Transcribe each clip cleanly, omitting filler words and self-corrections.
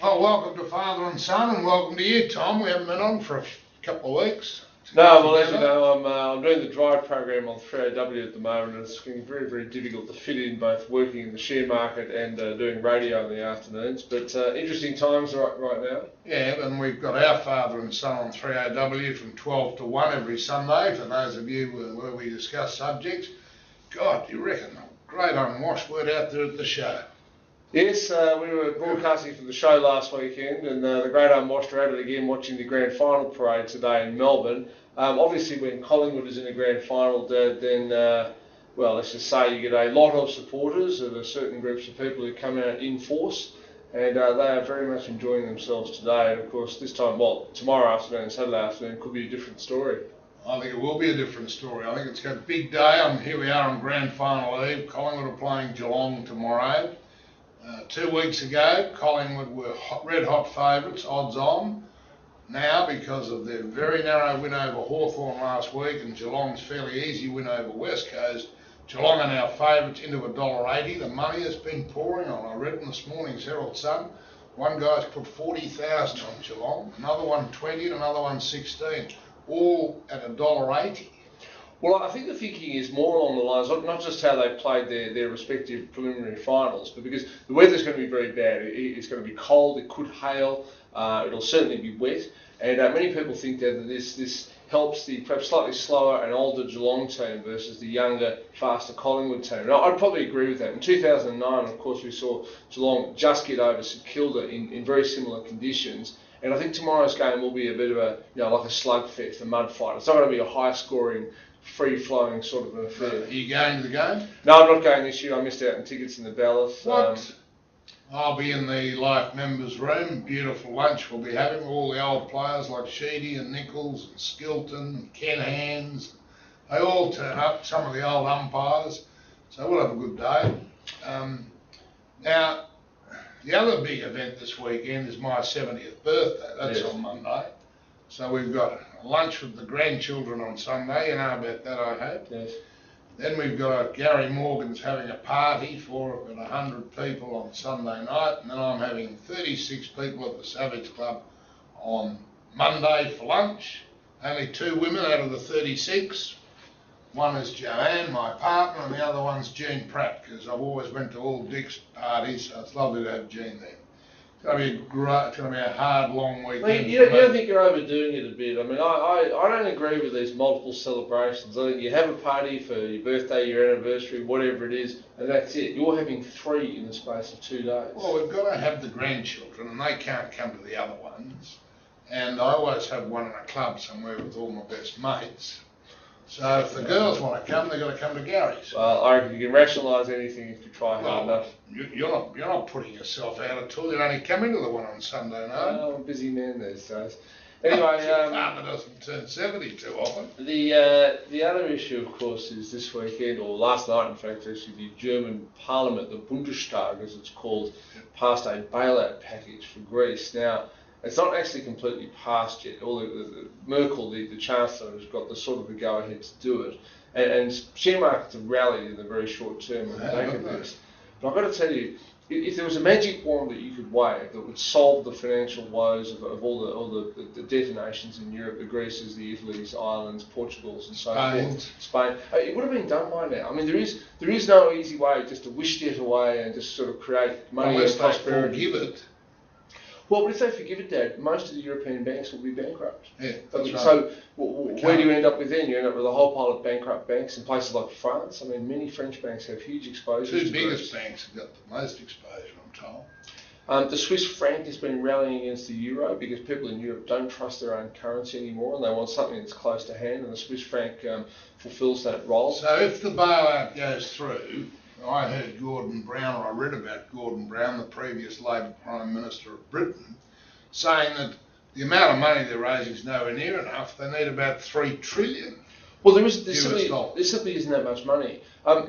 Oh, welcome to Father and Son, and welcome to you, Tom. We haven't been on for a couple of weeks. No, well, as you know, I'm doing the drive program on 3AW at the moment, and it's getting very, very difficult to fit in both working in the share market and doing radio in the afternoons. But interesting times right now. Yeah, and we've got our Father and Son on 3AW from 12 to 1 every Sunday, for those of you where we discuss subjects. God, do you reckon? Great unwashed word out there at the show. Yes, we were broadcasting from the show last weekend, and the Great Unwashed are at it again watching the grand final parade today in Melbourne. Obviously, when Collingwood is in the grand final, then, well, let's just say you get a lot of supporters of a certain groups of people who come out in force, and they are very much enjoying themselves today. And of course, this time, well, tomorrow afternoon, Saturday afternoon, could be a different story. I think it will be a different story. I think it's got a big day. Here we are on grand final eve. Collingwood are playing Geelong tomorrow. 2 weeks ago, Collingwood were red-hot favourites, odds on. Now, because of their very narrow win over Hawthorn last week and Geelong's fairly easy win over West Coast, Geelong are now favourites into $1.80. The money has been pouring on. I read in this morning's Herald Sun, one guy's put 40,000 on Geelong, another one 20 and another one 16, all at $1.80. Well, I think the thinking is more along the lines, not just how they played their respective preliminary finals, but because the weather's going to be very bad. It's going to be cold, it could hail, it'll certainly be wet, and many people think that this helps the perhaps slightly slower and older Geelong team versus the younger, faster Collingwood team. And I'd probably agree with that. In 2009, of course, we saw Geelong just get over St Kilda in very similar conditions. And I think tomorrow's game will be a bit of a, like a slugfest, a mud fight. It's not going to be a high-scoring, free-flowing sort of an affair. Are you going to the game? No, I'm not going this year. I missed out on tickets in the ballot. What? I'll be in the Life Members Room. Beautiful lunch we'll be having. All the old players like Sheedy and Nichols and Skilton and Ken Hands. They all turn up, some of the old umpires. So we'll have a good day. Now, the other big event this weekend is my 70th birthday. That's on Monday. So we've got a lunch with the grandchildren on Sunday. You know about that, I hope. Yes. Then we've got Gary Morgan's having a party for about 100 people on Sunday night. And then I'm having 36 people at the Savage Club on Monday for lunch. Only 2 women out of the 36. One is Joanne, my partner, and the other one's Jean Pratt, because I've always went to all Dick's parties, so it's lovely to have Jean there. It's going to be great. It's going to be a hard, long weekend. Well, you don't think you're overdoing it a bit? I mean, I don't agree with these multiple celebrations. I think you have a party for your birthday, your anniversary, whatever it is, and that's it. You're having 3 in the space of 2 days. Well, we've got to have the grandchildren, and they can't come to the other ones. And I always have one in a club somewhere with all my best mates. So if the girls want to come, they've got to come to Gary's. Well, I reckon you can rationalise anything if you try hard enough. You're not putting yourself out at all. You only come into the one on Sunday night. I'm a busy man these days. Anyway, your partner doesn't turn 70 too often. The other issue, of course, is this weekend, or last night, in fact, actually, the German Parliament, the Bundestag, as it's called, passed a bailout package for Greece. Now, it's not actually completely passed yet. Merkel, the Chancellor, has got the sort of the go-ahead to do it. And share markets have rallied in the very short term on the back of this. But I've got to tell you, if there was a magic wand that you could wave that would solve the financial woes of all the detonations in Europe, the Greeces, the Italys, Irelands, Portugals, and so forth, Spain, it would have been done by now. I mean, there is no easy way just to wish debt away and just sort of create money and prosperity. Unless they forgive it. Well, but if they forgive it, Dad, most of the European banks will be bankrupt. Yeah, that's right. So where do you end up with then? You end up with a whole pile of bankrupt banks in places like France. I mean, many French banks have huge exposure. 2 biggest banks have got the most exposure, I'm told. The Swiss franc has been rallying against the euro because people in Europe don't trust their own currency anymore and they want something that's close to hand, and the Swiss franc fulfills that role. So if the bailout goes through, I heard Gordon Brown, or I read about Gordon Brown, the previous Labor Prime Minister of Britain, saying that the amount of money they're raising is nowhere near enough. They need about $3 trillion. Well, there simply isn't that much money.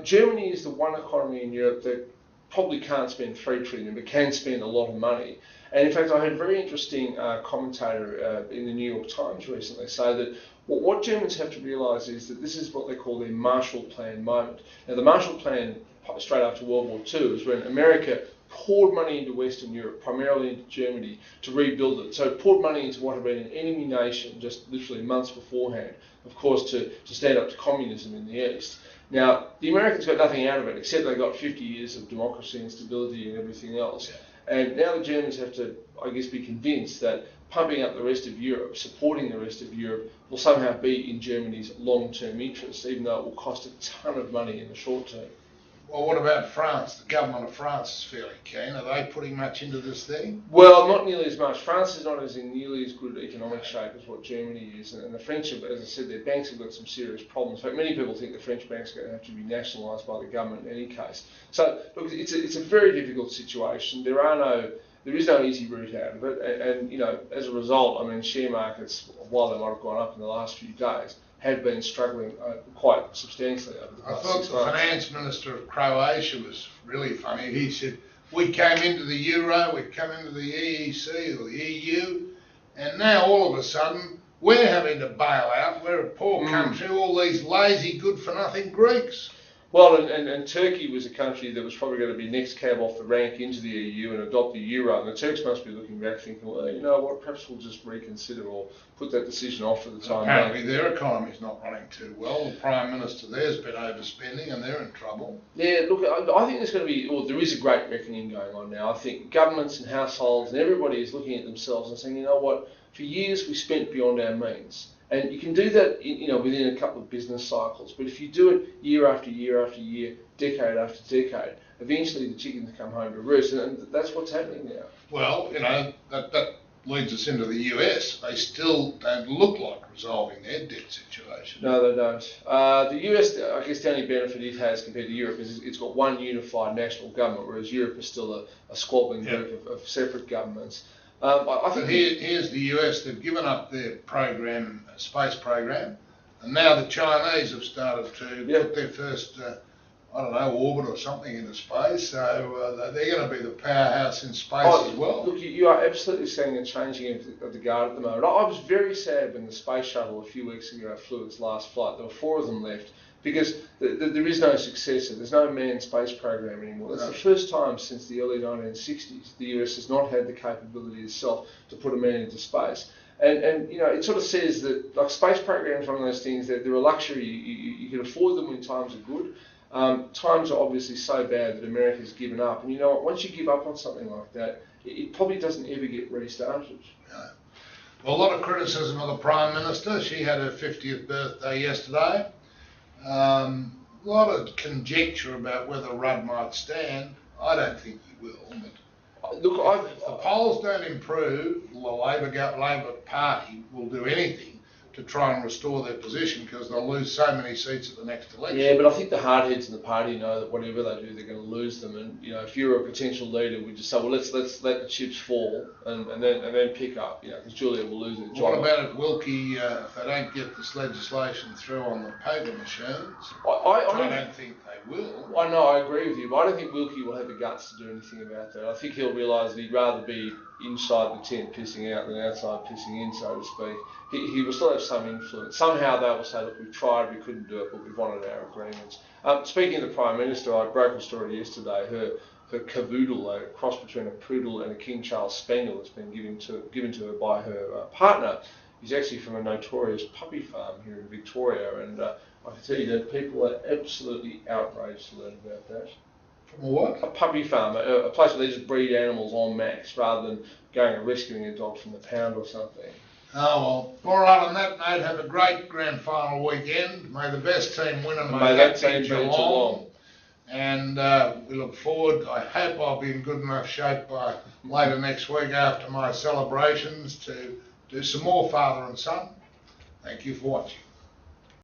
Germany is the one economy in Europe that probably can't spend $3 trillion, but can spend a lot of money. And in fact, I heard a very interesting commentator in the New York Times recently say that what Germans have to realise is that this is what they call their Marshall Plan moment. Now, the Marshall Plan, straight after World War II, is when America poured money into Western Europe, primarily into Germany, to rebuild it. So it poured money into what had been an enemy nation just literally months beforehand, of course, to stand up to communism in the East. Now, the Americans got nothing out of it, except they got 50 years of democracy and stability and everything else. And now the Germans have to, I guess, be convinced that pumping up the rest of Europe, supporting the rest of Europe, will somehow be in Germany's long-term interests, even though it will cost a ton of money in the short term. Well, what about France? The government of France is fairly keen. Are they putting much into this thing? Well, not nearly as much. France is not in nearly as good economic shape as what Germany is. And the French, as I said, their banks have got some serious problems. In fact, many people think the French banks are going to have to be nationalised by the government in any case. So, look, it's a very difficult situation. There is no easy route out of it. And you know, as a result, I mean, share markets, while they might have gone up in the last few days, have been struggling quite substantially over the past 6 months. I thought the finance minister of Croatia was really funny. He said, we came into the euro, we came into the EEC or the EU, and now all of a sudden we're having to bail out. We're a poor country, all these lazy, good-for-nothing Greeks. Well, and Turkey was a country that was probably going to be next cab off the rank into the EU and adopt the euro. And the Turks must be looking back thinking, well, you know what, perhaps we'll just reconsider or put that decision off for the time being. Apparently their economy's not running too well. The Prime Minister there's been overspending and they're in trouble. Yeah, look, I think there's going to be, well, there is a great reckoning going on now. I think governments and households and everybody is looking at themselves and saying, you know what, for years we spent beyond our means. And you can do that, within a couple of business cycles. But if you do it year after year after year, decade after decade, eventually the chickens come home to roost, and that's what's happening now. Well, that leads us into the US. They still don't look like resolving their debt situation. No, they don't. The US, I guess, the only benefit it has compared to Europe is it's got one unified national government, whereas Europe is still a squabbling group of separate governments. I think here's the US. They've given up their space program, and now the Chinese have started to put their first, orbit or something into space. So they're going to be the powerhouse in space as well. Look, you are absolutely seeing a changing of the guard at the moment. I was very sad when the space shuttle a few weeks ago flew its last flight. There were 4 of them left, because there is no successor. There's no manned space program anymore. That's the first time since the early 1960s the US has not had the capability itself to put a man into space. And it sort of says that, like, space programs are one of those things that they're a luxury. You can afford them when times are good. Times are obviously so bad that America's given up. And you know what? Once you give up on something like that, it probably doesn't ever get restarted. No. Well, a lot of criticism of the Prime Minister. She had her 50th birthday yesterday. A lot of conjecture about whether Rudd might stand. I don't think he will. But look, if the polls don't improve, the Labor Party will do anything to try and restore their position, because they'll lose so many seats at the next election. Yeah, but I think the hardheads in the party know that whatever they do, they're going to lose them. And if you're a potential leader, we just say, well, let's let the chips fall and then pick up. Because Julia will lose her job. What about if Wilkie, if they don't get this legislation through on the paper machines? I don't think they will. I know, I agree with you, but I don't think Wilkie will have the guts to do anything about that. I think he'll realise that he'd rather be inside the tent pissing out than outside pissing in, so to speak. He will still have some influence. Somehow they will say, look, we've tried, we couldn't do it, but we've honoured our agreements. Speaking of the Prime Minister, I broke a story yesterday. Her cavoodle, a cross between a poodle and a King Charles Spaniel, that's been given to her by her partner, is actually from a notorious puppy farm here in Victoria. And I can tell you that people are absolutely outraged to learn about that. From a what? A puppy farm, a place where they just breed animals en masse rather than going and rescuing a dog from the pound or something. Oh, well, all right, on that note, have a great grand final weekend. May the best team win, and may that team be Geelong. And we look forward. I hope I'll be in good enough shape by later next week after my celebrations to do some more father and son. Thank you for watching.